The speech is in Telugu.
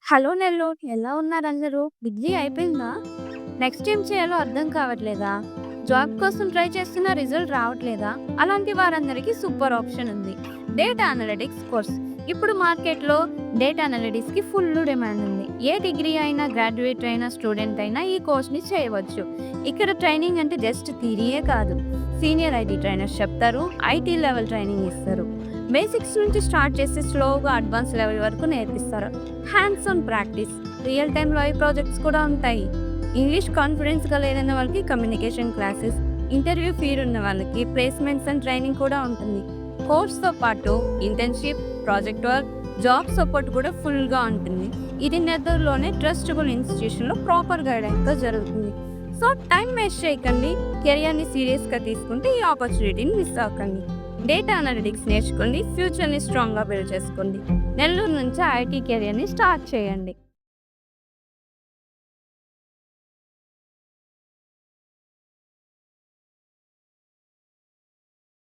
హలో నెల్లూరు, ఎలా ఉన్నారందరూ? డిగ్రీ అయిపోయిందా? నెక్స్ట్ ఏం చేయాలో అర్థం కావట్లేదా? జాబ్ కోసం ట్రై చేస్తున్న రిజల్ట్ రావట్లేదా? అలాంటి వారందరికీ సూపర్ ఆప్షన్ ఉంది. Data analytics course. ఇప్పుడు మార్కెట్లో డేటా అనలిటిక్స్కి ఫుల్ డిమాండ్ ఉంది. ఏ డిగ్రీ అయినా, గ్రాడ్యుయేట్ అయినా, స్టూడెంట్ అయినా ఈ కోర్స్ని చేయవచ్చు. ఇక్కడ ట్రైనింగ్ అంటే జస్ట్ థియరీయే కాదు. సీనియర్ ఐటీ ట్రైనర్స్ చెప్తారు, ఐటీ లెవెల్ ట్రైనింగ్ ఇస్తారు. బేసిక్స్ నుంచి స్టార్ట్ చేసి స్లోగా అడ్వాన్స్ లెవెల్ వరకు నేర్పిస్తారు. Hands on practice, real time live projects కూడా ఉంటాయి. ఇంగ్లీష్ కాన్ఫిడెన్స్గా లేదన్న వాళ్ళకి కమ్యూనికేషన్ క్లాసెస్, ఇంటర్వ్యూ ఫీర్ ఉన్న వాళ్ళకి ప్లేస్మెంట్స్ అండ్ ట్రైనింగ్ కూడా ఉంటుంది. కోర్స్తో పాటు internship, project work, job support కూడా ఫుల్గా ఉంటుంది. ఇది నెదర్లోనే ట్రస్టబుల్ ఇన్స్టిట్యూషన్లో ప్రాపర్ గైడెన్స్తో జరుగుతుంది. సో టైం వేస్ట్ చేయకండి, కెరియర్ని సీరియస్గా తీసుకుంటే ఈ ఆపర్చునిటీని మిస్ అవ్వకండి. డేటా అనలిటిక్స్ నేర్చుకోండి, ఫ్యూచర్ని స్ట్రాంగ్గా బిల్డ్ చేసుకోండి. నెల్లూరు నుంచి ఐటీ కెరియర్ని స్టార్ట్ చేయండి.